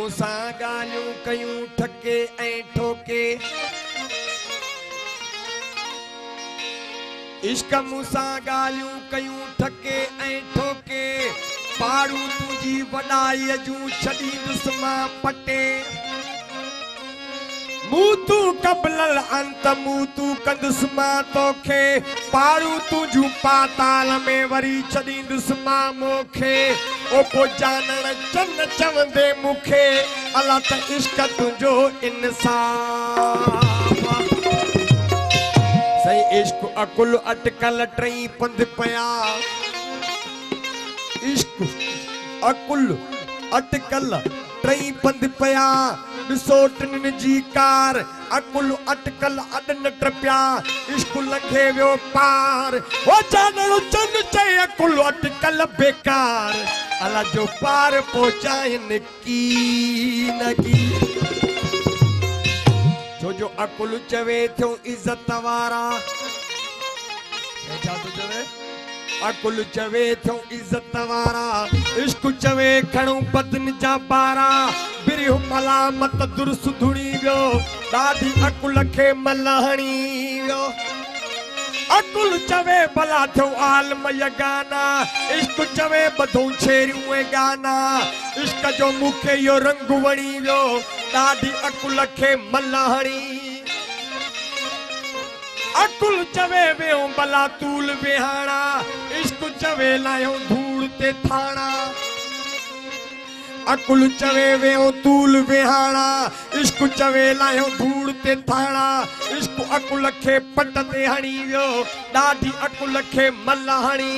मुसां ॻाल्हियूं कयूं ठके ऐं ठोके इश्क मुसां ॻाल्हियूं कयूं ठके ऐं ठोके पाड़ू तुंहिंजी वॾाईअ जूं छॾींदुसि मां पटे मूं तूं कबलल अंत मूं तूं कंदुसि मां तोखे पाड़ू तुंहिंजूं पाताल में वरी छॾींदुसि मां मोखे ओ पोइ जानण चन चवंदे मूंखे अला त इश्क तुंहिंजो इंसाफ़ सही इश्क अकुल अटकल टई पंध पया इश्क अकुल अटकल टई पंध पया ॾिसो टिनि जी कार अकुल अटकल अॾन टपिया इश्क लंघे वियो पार ओ जानण चन चई अकुल अटकल बेकार अला जो पार पहुचाइनि की न की छो जो अकुल चवे थियो इज़त वारा छा थो चवे अकुल चवे थियो इज़त वारा इश्क चवे खणो बदन जा बारा बिरियो मलामत दुरुस धुणी वियो ॾाढी अकुल खे मल हणी वियो अकुल चवे भला थियो आलम यगाना इश्क चवे ॿधूं छेरियूं ऐं गाना इश्क जो मूंखे इहो रंग वणी वियो ॾाढी अकुल खे मल हणी अकुल चवे वियो भला तूल विहाणा इश्क चवे लायो धूड़ ते थाणा अकुल चवे वियो तूल विहाणा इश्क चवे लायो धूड़ ते थाणा इश्क अकुल खे पट ते हणी वियो ॾाढी अकुल खे मल हणी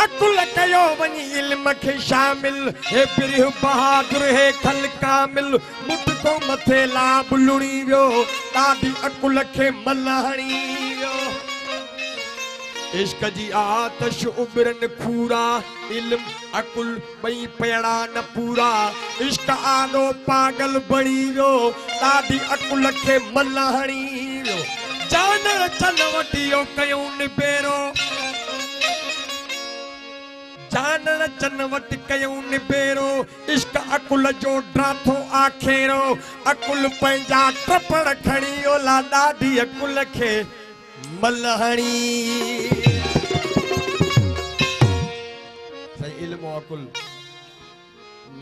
अकुल कयो वञी इल्म खे शामिल हे बिरह बहादुर हे खल कामिल मुठ को मथे लाभ लुणी वियो ॾाढी अकुल खे मल हणी वियो इश्क जी आतश उबरन पूरा इल्म अकुल ॿई पेड़ा न पूरा इश्क आॾो पागल बणी वियो ॾाढी अकुल खे मल हणी वियो जानण चन वटि इहो कयूं निबेरो जानण चन वटि कयूं निबेरो इश्क अकुल जो ड्राथो आखेरो अकुल पंहिंजा टपड़ खणी ओला ॾाढी अकुल खे मल हणी सही इल्म अकुल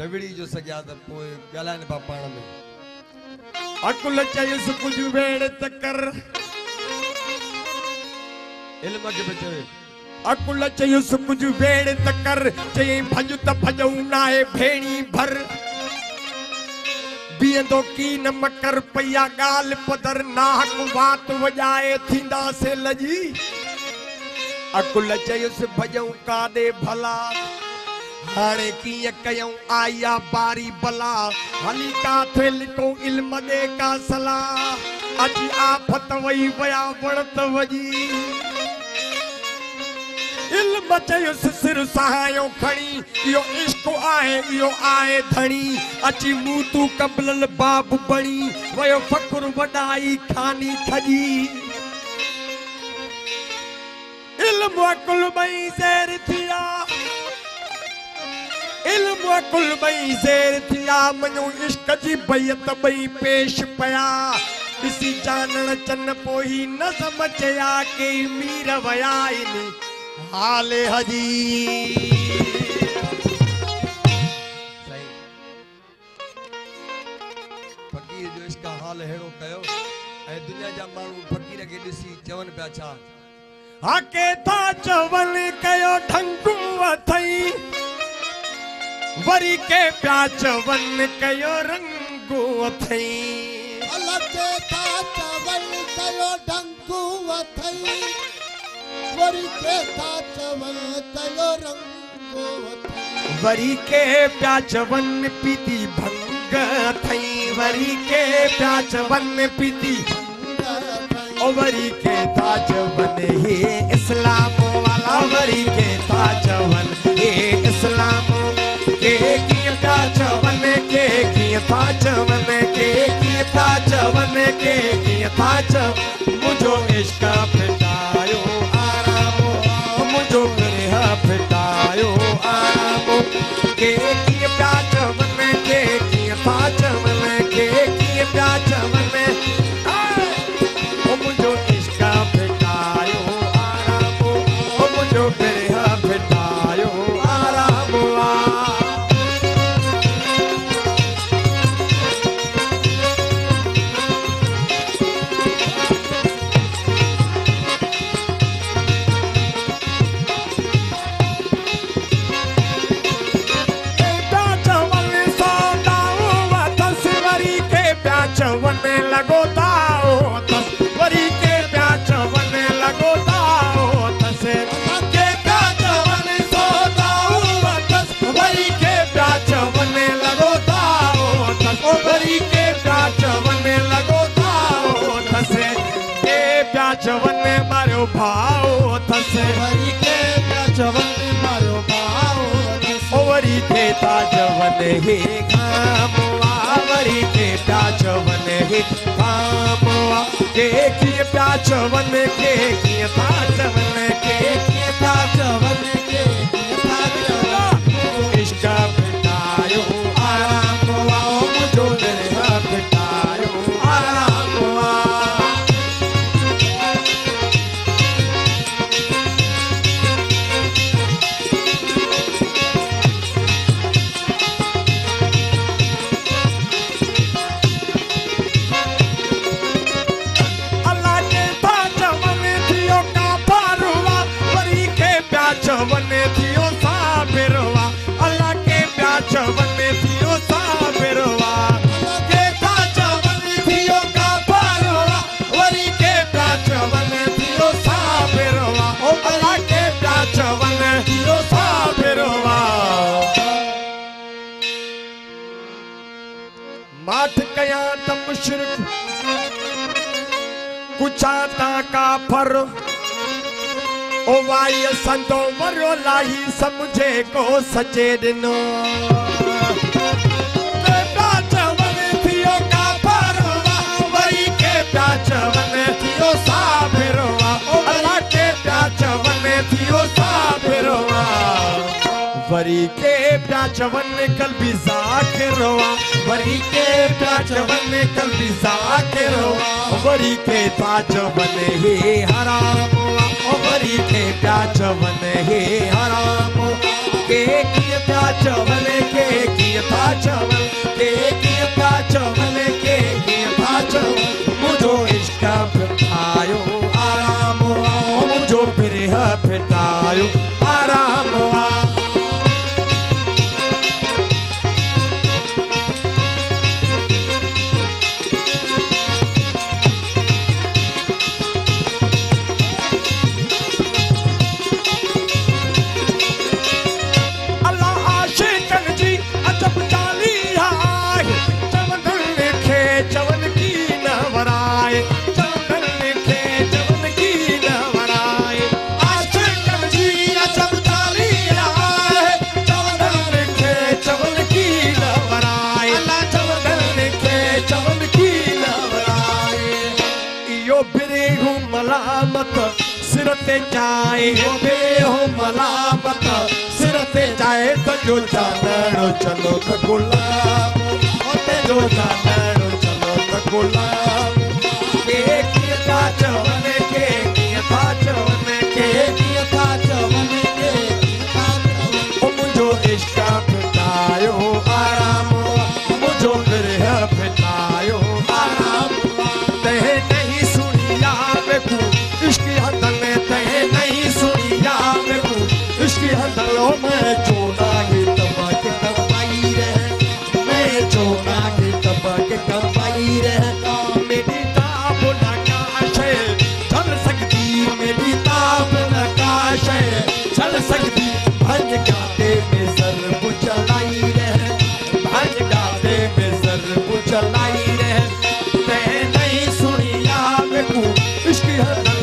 नविड़ी जो सॻिया त पोइ ॻाल्हाइनि पिया पाण में अकुल चयुसि कुझु वेड़ त कर इल्म खे बि चवे अकुल चयुसि कुझु वेड़ त कर चयईं भॼ त भॼूं नाहे भेणी भर बीहंदो की न मकर पया ॻाल्हि पदर नाहक वात वॼाए थींदासीं लॼी अकुल चयुसि भॼूं काॾे भला हाणे कीअं कयूं आया बारी भला हली काथे लिको इल्म ॾे का सलाह अची आफत वई विया वण त वॼी इल्म चयुसि सिर सहायो खणी इहो इश्क आहे इहो आहे धणी अची मूं तूं कबलल बाब बणी वयो फ़कुर वॾाई खानी खजी इल्म अकुल ॿई ज़ेर थिया इल्म अकुल ॿई ज़ेर थिया मञो इश्क जी बैत ॿई पेश पया ॾिसी जानण चन पोइ न समझया के मीर वया आहिनि हाले हजी फकीर जो इसका हाल हेड़ो कयो ऐं दुनिया जा माण्हू फकीर खे ॾिसी चवनि पिया छा हाके था चवनि कयो ढंगू अथई वरी के पिया चवनि कयो रंगू अथई अलॻि था चवनि कयो ढंगू अथई वरी के था चवनि कयो रंगो अथई वरी के पिया चवनि पीती भंग अथई वरी के पिया चवनि पीती ओ वरी के था चवनि हे इस्लाम वाला वरी के था चवनि हे इस्लाम के कीअं पिया चवनि के कीअं था चवनि के कीअं था चवनि के कीअं था चवनि मुंहिंजो इश्क फिटायो मुझो फिटायो आराम के कीअं पिया मारो भाव थस वरी के प्याचवन मारो भाव वरी के ताजवन हे कामवा वरी के प्याचवन हे कामवा के किए प्याचवन के किए ताजवन के किए ताजवन के किए ताजवन इश्क बितायो आरामवा मुझो दरगाह बितायो आरामवा चवन थियो साबिरवा अल्लाह के प्याचवन थियो साबिरवा के चवन थियो का पारवा वरी के प्याचवन थियो साबिरवा ओ अल्लाह के प्याचवन थियो साबिरवा माठ कया त मुशरिक कुचाता का फर ओ वाई संतो मरो लाही समझे को सचे दिनो प्याचवन थियो का परवा वरी के प्याचवन थियो साबिरवा ओ अल्लाह के प्याचवन थियो साबिरवा वरी के प्याचवन कल्बी ज़ाकिरवा वरी के प्याचवन कल्बी ज़ाकिरवा वरी के ताजवन हे हरामवा वरी के प्याचवन हे हराम के किए प्याचवन के किए प्याचवन के किए प्याचवन के किए प्याचवन मुझो इश्क बितायो आराम मुझो बिरह बितायो आराम मलामत सिर ते जाए बेहो मलामत सिर ते जाए तो जो चांदड़ो चलो त गुलाम ओते जो चांदड़ो चलो त गुलाम के किए ताजवन के किए ताजवन के किए ताजवन के ओ मुझो इश्क बितायो आराम मुझो बिरह बितायो आराम ते नहीं सुनिया इश्की हदल ते नहीं सुनिया इश्की हदलो मैं चोना के तबा के कमाई रहे मैं चोना के तबा के कमाई रहे मेरी ताब नकाश चल सकती मेरी ताब नकाश चल सकती भंज गाते में ज़रब चलाई रहे भंज गाते में ज़रब चलाई रहे ते नहीं सुनिया बेकू इश्की हदल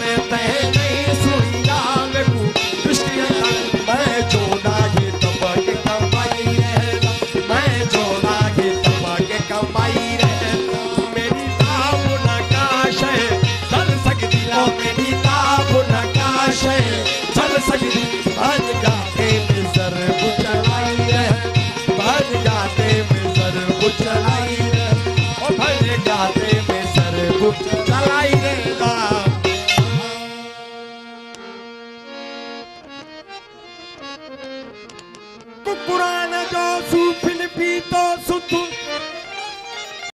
चल सकती भज गाते में ज़रब चलाई रहे भज गाते में ज़रब चलाई रहे और भज गाते में ज़रब चलाई रहेगा कुरान जो